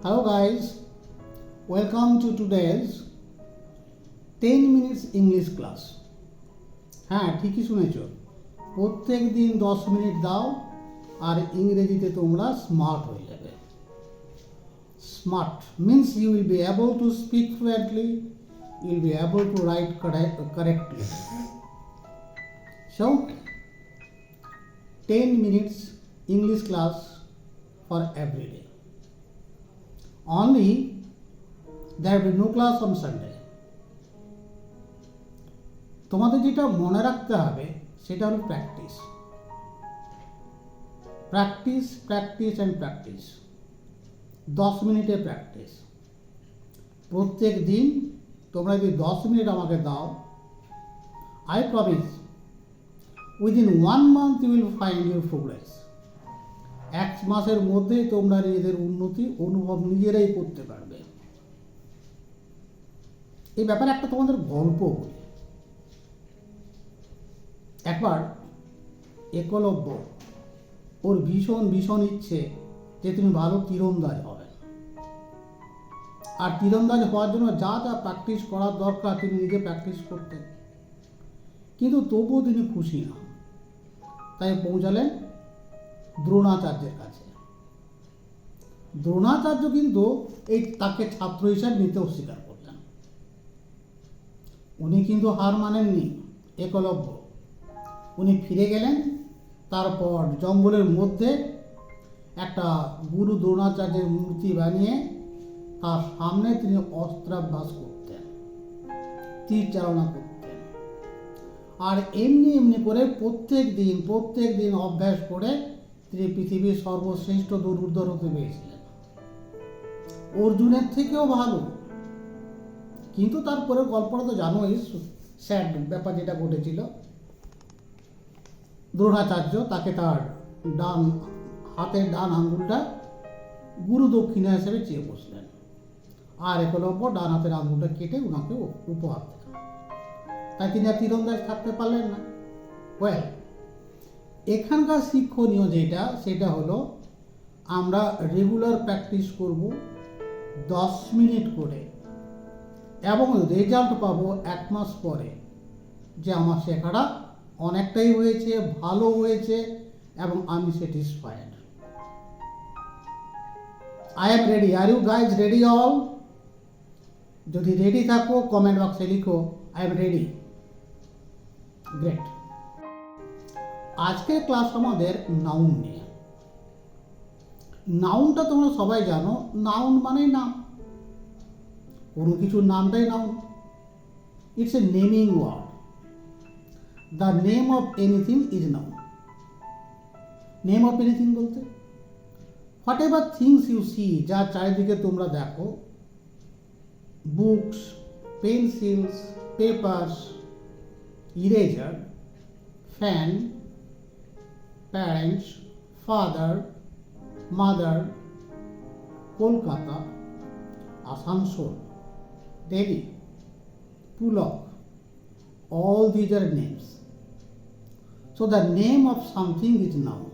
Hello guys, welcome to today's 10 minutes English class. হ্যাঁ, ঠিকই শুনেছো, প্রত্যেক দিন 10 মিনিট দাও আর ইংরেজিতে তোমরা স্মার্ট হয়ে যাবে। Smart means you will be able to speak fluently, you will be able to write correctly. So 10 minutes English class for every day. Only there will be no class on Sunday. তোমাদের যেটা মনে রাখতে হবে সেটা হলো practice, practice, practice and practice. 10 মিনিটের practice প্রত্যেক দিন। তোমরা যদি 10 মিনিট আমাকে দাও, I promise within 1 month you will find your progress. 1 মাসের মধ্যেই তোমরা নিজেদের উন্নতি অনুভব নিজেরাই করতে পারবে। এই ব্যাপারে একটা তোমাদের গল্প বলি। একবার একলব্য, ওর ভীষণ ভীষণ ইচ্ছে যে তুমি ভালো তীরন্দাজ হবে, আর তীরন্দাজ হওয়ার জন্য যা যা প্র্যাকটিস করার দরকার তিনি নিজে প্র্যাকটিস করতেন, কিন্তু তবুও তিনি খুশি না। তাই পৌঁছালেন দ্রোণাচার্যের কাছে। দ্রোণাচার্য কিন্তু তাকে ছাত্র হিসাবে নিতে অস্বীকার করলেন। উনি কিন্তু হার মানেননি একলব্য, উনি ফিরে গেলেন। তারপর জঙ্গলের মধ্যে একটা গুরু দ্রোণাচার্যের মূর্তি বানিয়ে তার সামনে তিনি অস্ত্রাভ্যাস করতেন, তীর চালনা করতেন, আর এমনি এমনি করে প্রত্যেক দিন অভ্যাস করে তিনি পৃথিবীর সর্বশ্রেষ্ঠ ধনুর্ধর হতে পেরেছিলেন, অর্জুনের থেকেও ভালো। কিন্তু তারপরে গল্পটা তো জানোই, স্যাড ব্যাপার যেটা ঘটেছিল। দ্রোণাচার্য তাকে তার হাতের ডান আঙ্গুলটা গুরু দক্ষিণা হিসেবে চেয়ে বসলেন, আর একলব্য ডান হাতের আঙ্গুলটা কেটে ওনাকে উপহার দিলেন। তাই তিনি আর তীরন্দাজ থাকতে পারলেন না। ওয়েল, এখানকার শিক্ষণীয় সেটা হলো আমরা রেগুলার প্র্যাকটিস করব 10 মিনিট করে, এবং রেজাল্ট পাবো 1 মাস পরে যে আমার শেখাটা অনেকটাই হয়েছে, ভালো হয়েছে এবং আমি satisfied. I am ready. Are you guys ready all? যদি রেডি থাকো কমেন্ট বক্সে লিখো আই এম রেডি। গ্রেট। আজকের ক্লাস আমাদের নাউন নিয়ে। নাউনটা তোমরা সবাই জানো, নাউন মানেই নাম, কোনো কিছুর নামটাই noun. It's a naming word. The name of anything is noun. Name of anything বলতে whatever things you see, যা চারিদিকে তোমরা দেখো, books, pencils, papers, eraser, fan, parents, father, mother, Kolkata, Asansol, Delhi, Pulak, all these are names. So the name of something is noun.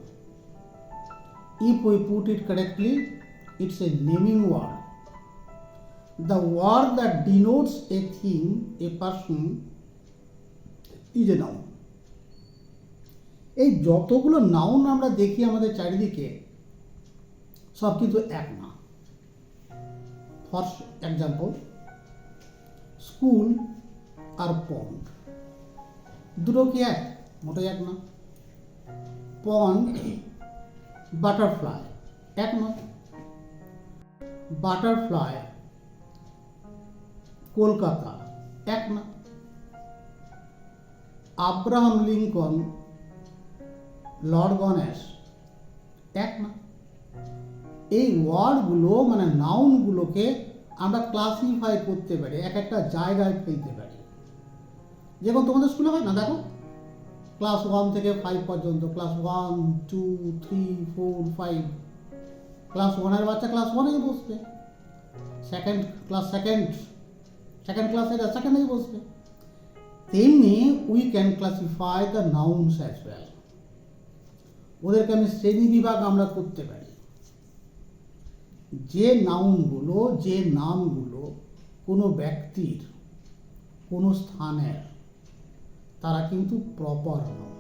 If we put it correctly, it's a naming word. The word that denotes a thing, a person, is a noun. এই যতগুলো noun আমরা দেখি আমাদের চারিদিকে, সব কিন্তু এক না। ফর এক্সাম্পল, স্কুল আর পন্ড, দুটো কি এক? মোটেই এক না। পন্ড, বাটারফ্লাই এক নয়। বাটারফ্লাই, কলকাতা এক না। আব্রাহাম লিঙ্কন, লর্ড গণেশ এক না। এই ওয়ার্ডগুলো মানে নাউনগুলোকে আমরা ক্লাসিফাই করতে পারি, এক একটা জায়গায় ফেলতে পারি। যেমন তোমাদের স্কুলে হয় না, দেখো ক্লাস 1 থেকে 5 পর্যন্ত, ক্লাস 1, 2, 3, 4, 5। ক্লাস 1-এর বাচ্চা ক্লাস 1-এই বসবে, সেকেন্ড ক্লাসের সেকেন্ডেই বসবে। তেমনি we can classify the nouns as well. ওদেরকে আমি শ্রেণী বিভাগ আমরা করতে পারি। যে নাউনগুলো, যে নামগুলো কোনো ব্যক্তির, কোনো স্থানের, তারা কিন্তু প্রপার নাউন।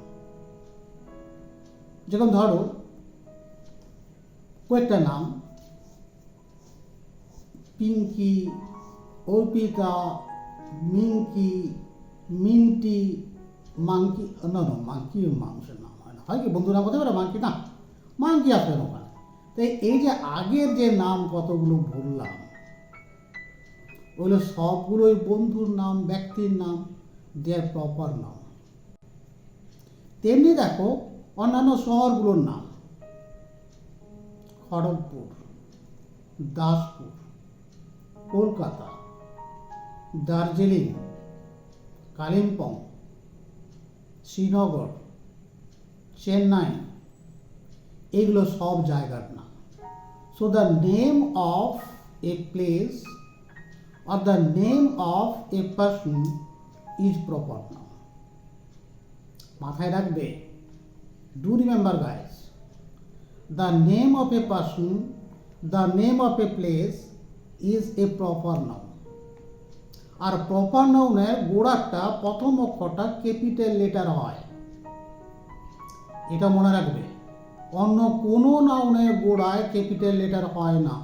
যেমন ধরো কয়েকটা নাম, পিঙ্কি, অর্পিতা, মিঙ্কি, মিন্টি, মাঙ্কি। না না, মাঙ্কি মানুষের নাম হয় না, হয় কি বন্ধু নাম হতে পারে মাঙ্কি? না, মাঙ্কি আসবে না ওখানে। তাই এই যে আগের যে নাম কতগুলো বললাম, ওগুলো সবগুলোই বন্ধুর নাম, ব্যক্তির নাম, দেয়ার প্রপার নাম। তেমনি দেখো অন্যান্য শহরগুলোর নাম, খড়গপুর, দাসপুর, কলকাতা, দার্জিলিং, কালিম্পং, শ্রীনগর, চেন্নাই, এগুলো সব জায়গার নাম। So the name of a place or the name of a person is proper noun. মাথায় রাখবে, do remember guys, the name of a person, the name of a place is a proper noun. আর proper নাউনের গোড়াটা প্রথম অক্ষরটা capital letter হয়, এটা মনে রাখবে। অন্য কোনো নাউনের গোড়ায় ক্যাপিটাল লেটার হয় না,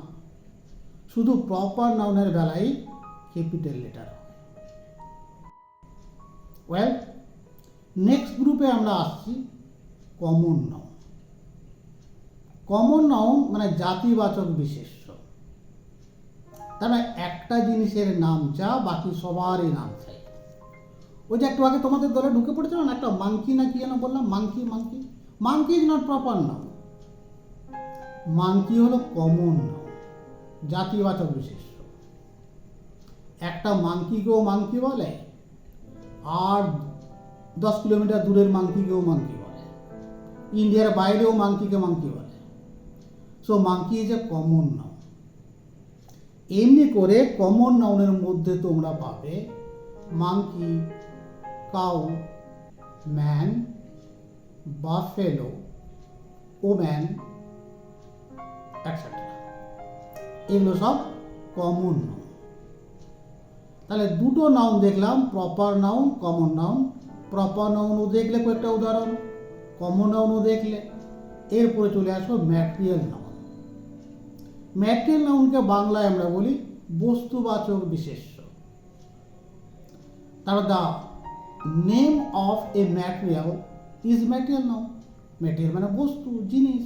শুধু প্রপার নাউনের বেলায় ক্যাপিটাল লেটার হয়। ওয়েল, নেক্সট গ্রুপে আমরা আসছি কমন নাউন। কমন নাউন মানে জাতিবাচক বিশেষ্য। তার মানে একটা জিনিসের নাম যা, বাকি সবারই নাম চাই। ওই যে একটু আগে তোমাদের দলে ঢুকে পড়েছিল না একটা মাঙ্কি, না কি যেন বললাম, monkey. Monkey monkey is not proper noun. Monkey হলো কমন নাউন, জাতিবাচক বিশেষ্য। একটা মাঙ্কিকেও মাঙ্কি বলে, আর 10 কিলোমিটার দূরের মাঙ্কিকেও মাঙ্কি বলে, ইন্ডিয়ার বাইরেও মাঙ্কিকে মাঙ্কি বলে। So monkey is a common noun. এমনি করে কমন নাউনের মধ্যে তোমরা পাবে monkey, cow, man, buffalo, woman, etcetera. এগুলো সব কমন নাউন। তাহলে দুটো নাউন দেখলাম, proper noun, common noun. Proper নাউনও দেখলে কয়েকটা উদাহরণ, কমন নাউনও দেখলে। এরপরে চলে আসবো ম্যাটেরিয়াল নাউন। ম্যাটেরিয়াল নাউনকে বাংলায় আমরা বলি বস্তুবাচক বিশেষ্য। তাহলে the name of A material is material noun. Material মানে বস্তু, জিনিস।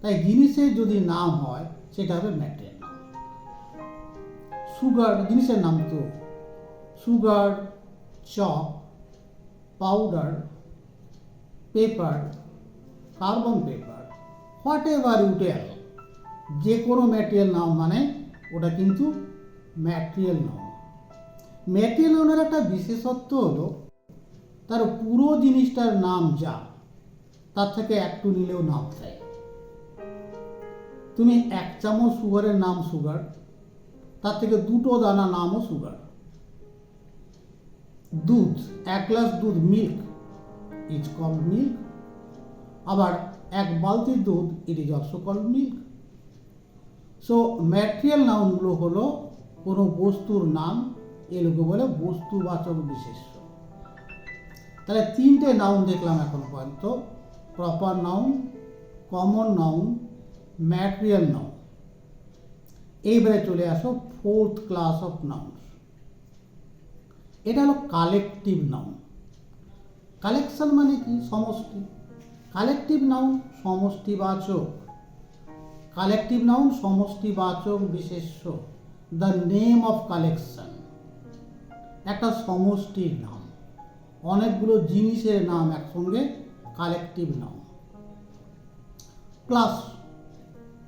তাই জিনিসের যদি নাম হয় সেটা হবে ম্যাটেরিয়াল নাউন। সুগার জিনিসের নাম তো, sugar, chalk, powder, paper, carbon paper, whatever you tell, যে কোনো ম্যাটেরিয়াল নাউন মানে ওটা কিন্তু ম্যাটেরিয়াল নাউন। ম্যাটেরিয়াল নাউনের একটা বিশেষত্ব হলো তার পুরো জিনিসটার নাম যা, তার থেকে একটু নিলেও নাম দেয়। তুমি 1 চামচ সুগারের নাম সুগার, তার থেকে 2 দানা নামও সুগার। দুধ, 1 গ্লাস দুধ, মিল্ক ইজ কল্ড মিল্ক। আবার 1 বালতি দুধ, it is also called milk. So material নাউনগুলো হলো কোনো বস্তুর নাম, এগুলোকে বলে বস্তুবাচক বিশেষ্য। তাহলে 3টে নাউন দেখলাম এখনো পর্যন্ত, proper noun, common noun, material noun. এইবারে চলে আসো 4th ক্লাস অফ নাউন্স। এটা হলো কালেকটিভ নাউন। কালেকশন মানে কি? সমষ্টি। কালেকটিভ নাউন সমষ্টিবাচক। কালেকটিভ নাউন সমষ্টিবাচক বিশেষ্য। দ্য নেম অফ কালেকশন একটা সমষ্টির নাম, অনেকগুলো জিনিসের নাম একসঙ্গে collective noun. Class,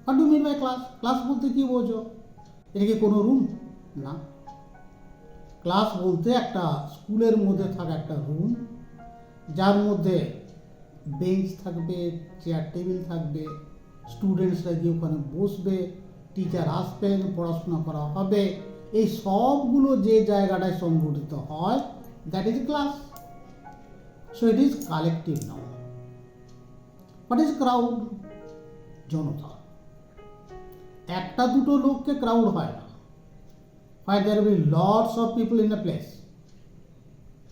what do mean by class? Class বলতে কি বোঝো? এটা কি কোনো রুম? না। ক্লাস বলতে একটা স্কুলের মধ্যে থাকা একটা রুম, যার মধ্যে বেঞ্চ থাকবে, চেয়ার টেবিল থাকবে, স্টুডেন্টসরা গিয়ে ওখানে বসবে, টিচার আসবেন, পড়াশোনা করা হবে। এই সবগুলো যে জায়গাটায় সংগঠিত হয়, that is class. So it is collective noun. What is crowd? জনতা। একটা দুটো লোককে ক্রাউড হয় না, হয় there will be lots of people in a place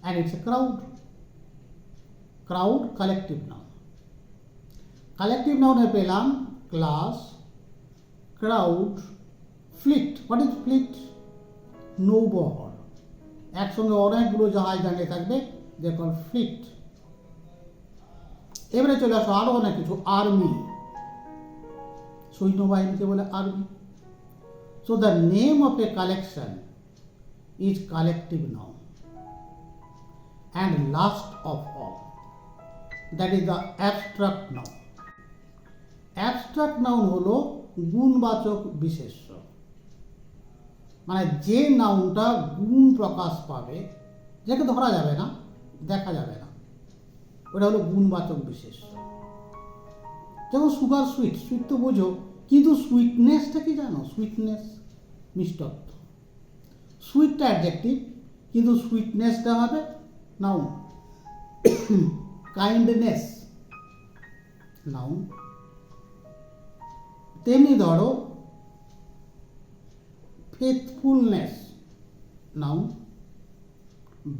and it's a crowd. Crowd collective noun. Collective noun এ পেলাম class, crowd, fleet. What is fleet? নৌবহর, একসঙ্গে অনেকগুলো জাহাজ দাঁড়িয়ে থাকবে, they call fleet. এবারে চলে আসো আরো অনেক কিছু, আর্মি, সৈন্যবাহিনীকে বলে army. So the name of a collection is collective noun. And last of all, that is the abstract noun. Abstract noun হলো গুণবাচক বিশেষ্য, মানে যে নাউনটা গুণ প্রকাশ পাবে, যাকে ধরা যাবে না, দেখা যাবে না, ওটা হলো গুণবাচক বিশেষ্য। যেমন সুগার সুইট, সুইট তো বোঝো, কিন্তু সুইটনেসটা কি জানো? সুইটনেস মিষ্টত্ব, সুইটটা অ্যাডজেক্টিভ, কিন্তু সুইটনেসটা হবে নাউন। Kindness noun. তেমনি ধরো faithfulness noun,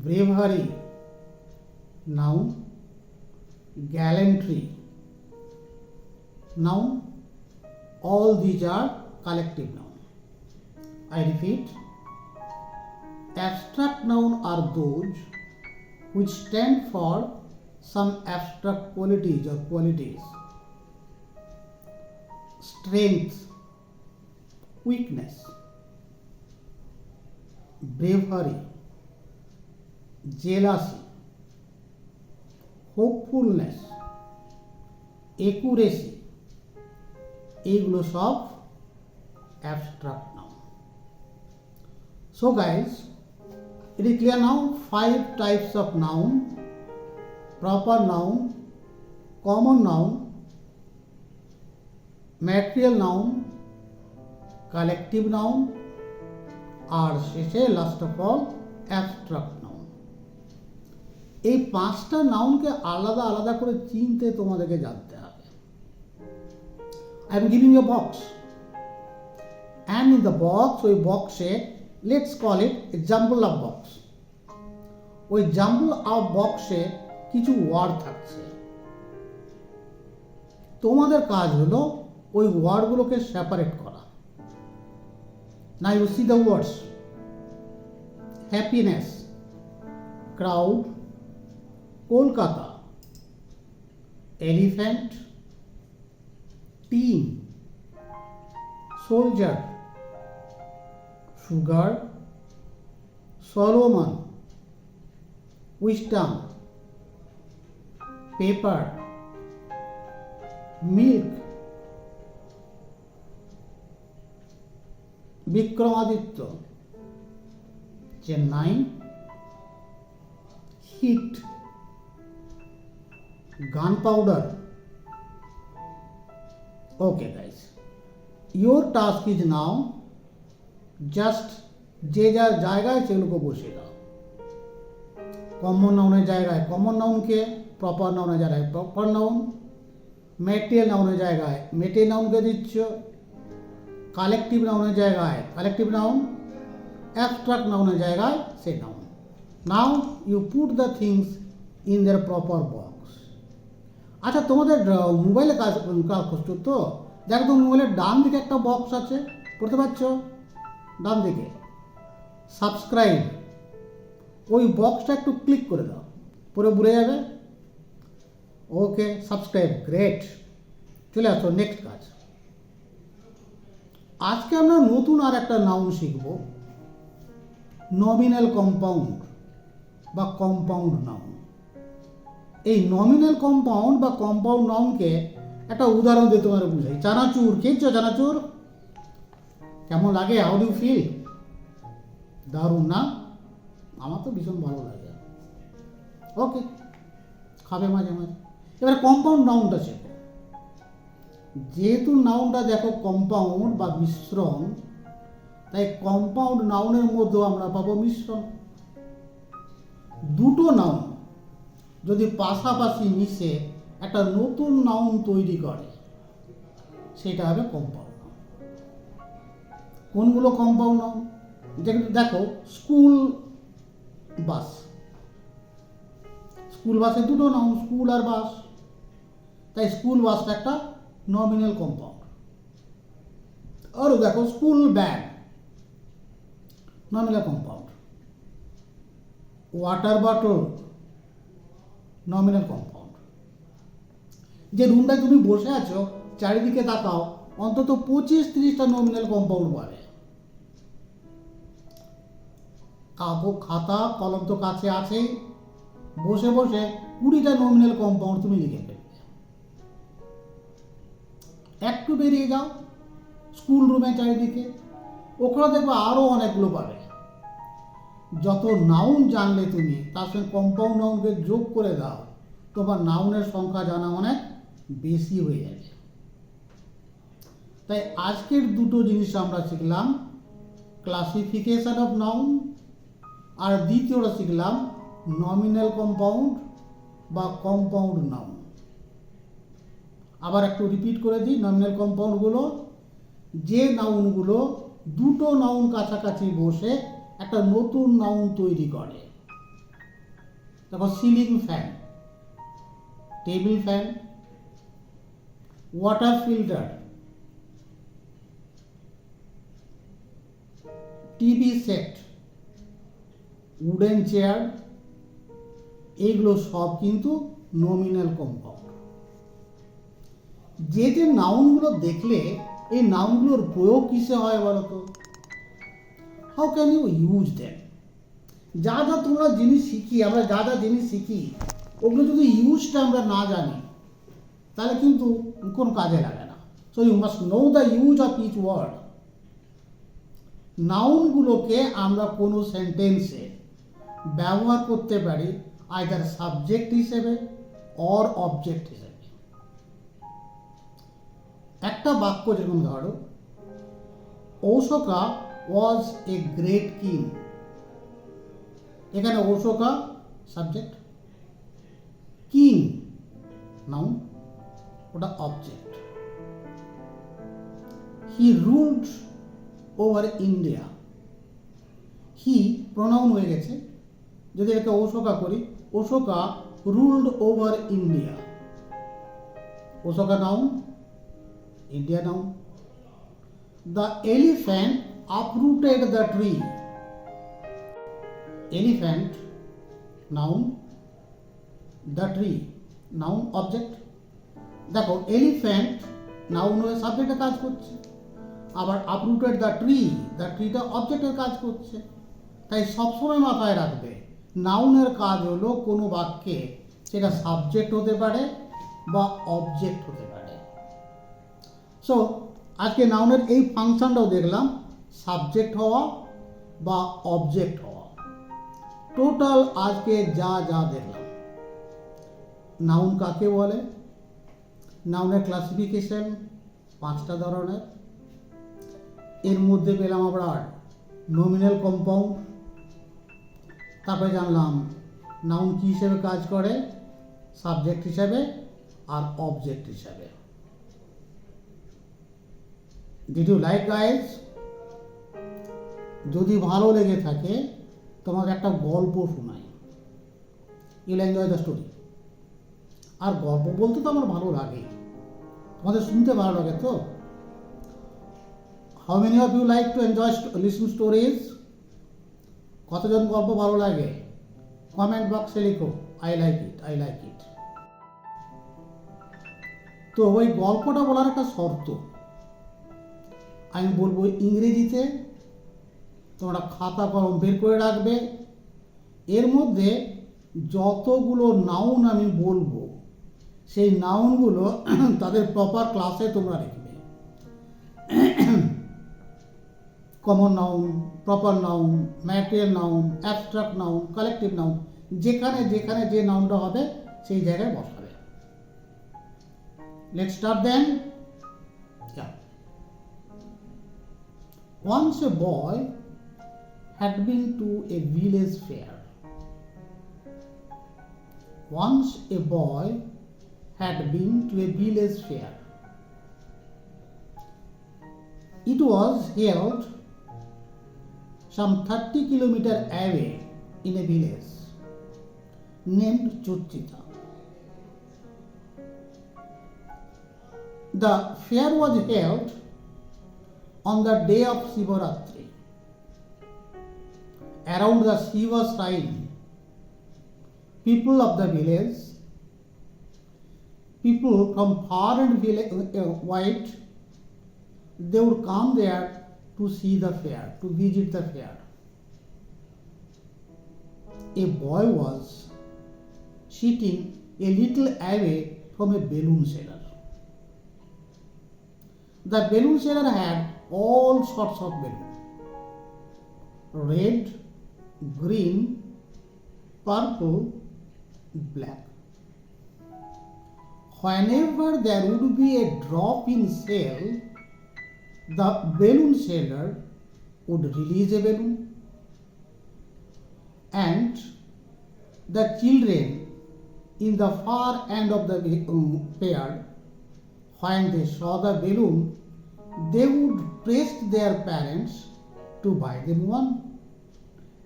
bravery noun, gallantry noun. All these are collective noun. I repeat, abstract noun are those which stand for some abstract qualities or qualities. Strength, weakness, bravery, jealousy, hopefulness, accuracy, এইগুলো সব abstract noun. So guys, it is clear now 5 types of noun: proper noun, common noun, material noun, collective noun, আর শেষে last of all abstract noun. এই 5টা নাউনকে আলাদা আলাদা করে চিনতে তোমাদেরকে জানতে হবে। I am giving you a box, and in the box, ওই বক্সে, let's call it a jumble of box. ওই jumble of বক্সে কিছু ওয়ার্ড থাকছে, তোমাদের কাজ হলো ওই ওয়ার্ডগুলোকে সেপারেট করা। Now you see the words: happiness, crowd, Kolkata, elephant, team, soldier, sugar, Solomon, wisdom, paper, milk, Vikramaditya, Chennai, heat, gunpowder. Okay guys, your task is now just যে যার জায়গায় সেগুলোকে বসিয়ে দাও। কমন নাউনের জায়গায় কমন নাউনকে, প্রপার নাউনের জায়গায় প্রপার নাউন, ম্যাটেরিয়াল নাউনের জায়গায় ম্যাটেরিয়াল নাউনকে দিচ্ছ, কালেকটিভ নাউনের জায়গায় কালেকটিভ নাউন, অ্যাবস্ট্রাক্ট নাউনের জায়গায় সেই noun. Now you put the things in their proper box. আচ্ছা, তোমাদের মোবাইলে কাজ করছো তো? দেখো তো, মোবাইলের ডান দিকে একটা বক্স আছে, পড়তে পারছো? ডান দিকে সাবস্ক্রাইব, ওই বক্সটা একটু ক্লিক করে দাও, পুরো ঘুরে যাবে। ওকে, সাবস্ক্রাইব, গ্রেট। চলে আসো নেক্সট কাজ। আজকে আমরা নতুন আর একটা নাউন শিখব, নমিনাল কম্পাউন্ড বা কম্পাউন্ড নাউন। এই নমিনাল কম্পাউন্ড বা কম্পাউন্ড নাউনকে একটা উদাহরণ দিয়ে তোমার বুঝাই। চানাচুর, খেয়েছো চানাচুর? কেমন লাগে? How do feel? দারুণ না? আমার তো ভীষণ ভালো লাগে। ওকে, খাবে মাঝে মাঝে। এবার কম্পাউন্ড নাউনটা শেখো। যেহেতু নাউনটা দেখো কম্পাউন্ড বা মিশ্রণ, তাই কম্পাউন্ড নাউনের মধ্যেও আমরা পাবো মিশ্রণ। দুটো নাউন যদি পাশাপাশি মিশে একটা নতুন নাউন তৈরি করে, সেটা হবে কম্পাউন্ড নাউন। কোনগুলো কম্পাউন্ড নাউন? যেগুলো দেখো, স্কুল বাস, স্কুল বাসে দুটো নাউন, স্কুল আর বাস, তাই স্কুল বাসটা একটা নমিনাল কম্পাউন্ড। আরও দেখো, school bag, nominal compound. Water bottle, nominal compound. যে রুমটায় তুমি বসে আছো, চারিদিকে তাকাও, অন্তত 25-30টা নমিনাল কম্পাউন্ড পাবে। খাতা কলম তো কাছে আছেই, বসে বসে 20টা নমিনাল কম্পাউন্ড তুমি লিখে ফেলবে। একটু বেরিয়ে যাও স্কুল রুমের চারিদিকে, ওখানে দেখবে আরও অনেকগুলো পাবে। যত নাউন জানলে তুমি তার সঙ্গে কম্পাউন্ড নাউনকে যোগ করে দাও, তোমার নাউনের সংখ্যা জানা অনেক বেশি হয়ে যাবে। তাই আজকের দুটো জিনিস আমরা শিখলাম, ক্লাসিফিকেশন অফ নাউন, আর দ্বিতীয়টা শিখলাম নমিনাল কম্পাউন্ড বা কম্পাউন্ড নাউন। আবার একটু রিপিট করে দিই, নমিনাল কম্পাউন্ডগুলো যে নাউনগুলো দুটো নাউন কাছাকাছি বসে একটা নতুন নাউন তৈরি করে। দেখো, ceiling fan, table fan, water filter, TV set, wooden chair, এগুলো সব কিন্তু নমিনাল কম্পাউন্ড। যে যে নাউনগুলো দেখলে, এই নাউনগুলোর প্রয়োগ কিসে হয় বলতো? How can you use them? যা যা তোমরা জিনিস শিখি, আমরা যা যা জিনিস শিখি, ওগুলো যদি ইউজটা আমরা না জানি, তাহলে কিন্তু কোনো কাজে লাগে না। So you must know the use of each word. নাউনগুলোকে আমরা কোনো সেন্টেন্সে ব্যবহার করতে পারি আইদার সাবজেক্ট হিসেবে অর অবজেক্ট হিসেবে। একটা বাক্য যেরকম ধরো, Ashoka was a great king, এখানে অশোকা সাবজেক্ট, কিং নাউন, ওটা object. He ruled over India, he pronoun হয়ে গেছে। যদি এটাকে অশোকা করি, Ashoka ruled over India, Ashoka noun, India noun. The elephant uprooted the tree, elephant noun, the tree noun, object। দেখো, elephant noun হয়ে সাবজেক্টে কাজ করছে, আবার uprooted the tree, the ট্রিটা অবজেক্টের কাজ করছে। তাই সবসময় মাথায় রাখবে, নাউনের কাজ হলো কোনো বাক্যে সেটা সাবজেক্ট হতে পারে বা অবজেক্ট হতে পারে। সো আজকে নাউনের এই ফাংশনটাও দেখলাম, সাবজেক্ট হওয়া বা অবজেক্ট হওয়া। টোটাল আজকে যা যা দেখলাম। নাউন কাকে বলে? নাউনের ক্লাসিফিকেশন 5টা ধরনের। এর মধ্যে পেলাম আমরা নমিনাল কম্পাউন্ড, তারপরে জানলাম নাউন কী হিসেবে কাজ করে, সাবজেক্ট হিসেবে আর অবজেক্ট হিসেবে। Did you like guys? যদি ভালো লেগে থাকে, তোমাকে একটা গল্প শোনাই, ইউল এনজয় দ্য স্টোরি। আর গল্প বলতে তো আমার ভালো লাগে, তোমাদের শুনতে ভালো লাগে তো? How many of you like to enjoy listen stories? কতজন গল্প ভালো লাগে? কমেন্ট বক্সে লিখো, I like it, I like it. তো ওই গল্পটা বলার একটা শর্ত আমি বলবো ইংরেজিতে, তোমরা খাতা কলম বের করে রাখবে। এর মধ্যে যতগুলো নাউন আমি বলবো, সেই নাউনগুলো তাদের প্রপার ক্লাসে তোমরা লিখবে। Common noun, proper noun, material noun, abstract noun, collective noun, যেখানে যেখানে যে নাউনটা হবে সেই জায়গায় বসাবে। Let's start then. Once a boy had been to a village fair. Once a boy had been to a village fair. It was held some 30 kilometers away in a village named Churchita. The fair was held on the day of Shivaratri. Around the Shiva shrine, people of the village, people from far and wide, they would come there to see the fair, to visit the fair. A boy was sitting a little away from a balloon seller. The balloon seller had all sorts of balloons: red, green, purple, black. Whenever there would be a drop in sale, the balloon seller would release a balloon, and the children in the far end of the fair, when they saw the balloon, they would press their parents to buy them one,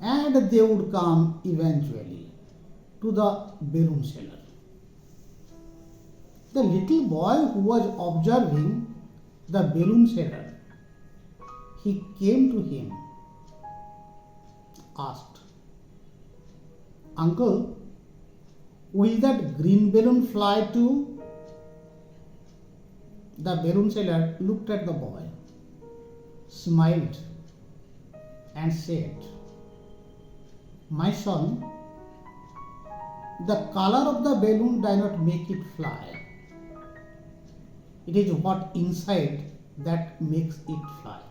and they would come eventually to the balloon seller. The little boy who was observing the balloon seller, he came to him, asked, "Uncle, will that green balloon fly too?" The balloon seller looked at the boy, smiled, and said, "My son, the color of the balloon does not make it fly. It is what inside that makes it fly."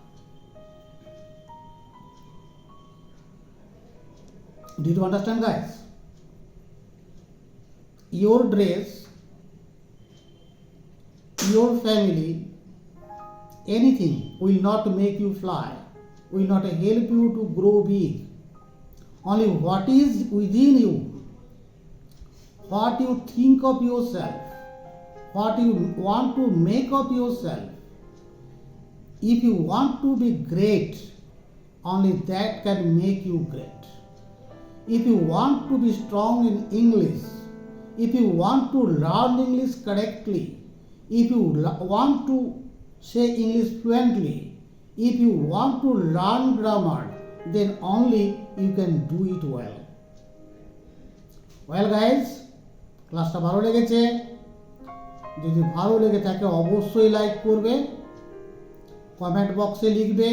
Did you understand, guys? Your dress, your family, anything will not make you fly, will not help you to grow big. Only what is within you, what you think of yourself, what you want to make of yourself. If you want to be great, only that can make you great. If you want to be strong in English, if you want to learn English correctly, if you want to say English fluently, if you want to learn grammar, then only you can do it well. Well guys, ক্লাসটা ভালো লেগেছে? যদি ভালো লেগে থাকে অবশ্যই like করবে, comment বক্সে লিখবে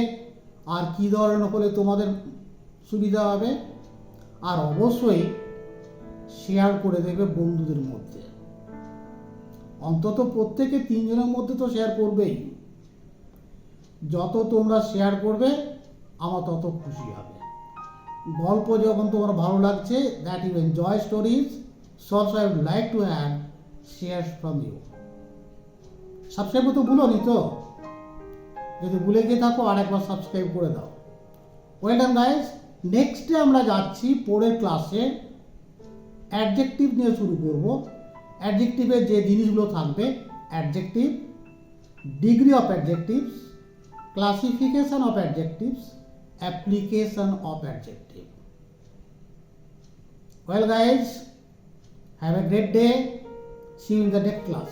আর কী ধরনের হলে তোমাদের সুবিধা হবে, আর অবশ্যই শেয়ার করে দেবে বন্ধুদের মধ্যে। অন্তত প্রত্যেকে 3 জনের মধ্যে তো শেয়ার করবেই। যত তোমরা শেয়ার করবে আমার তত খুশি হবে। গল্প যখন তোমার ভালো লাগছে, that you enjoy stories, so also I would like to have shares from you. Subscribe তো ভুলোনি তো? যদি ভুলে গিয়ে থাকো আরেকবার সাবস্ক্রাইব করে দাও। ওয়েল ডান গাইস, নেক্সটে আমরা যাচ্ছি পরের ক্লাসে অ্যাডজেক্টিভ নিয়ে শুরু করব। অ্যাডজেক্টিভের যে জিনিসগুলো থাকবে: adjective, degree of adjectives, classification of adjectives, application of adjective. Well guys, have a great day. See you in the next class.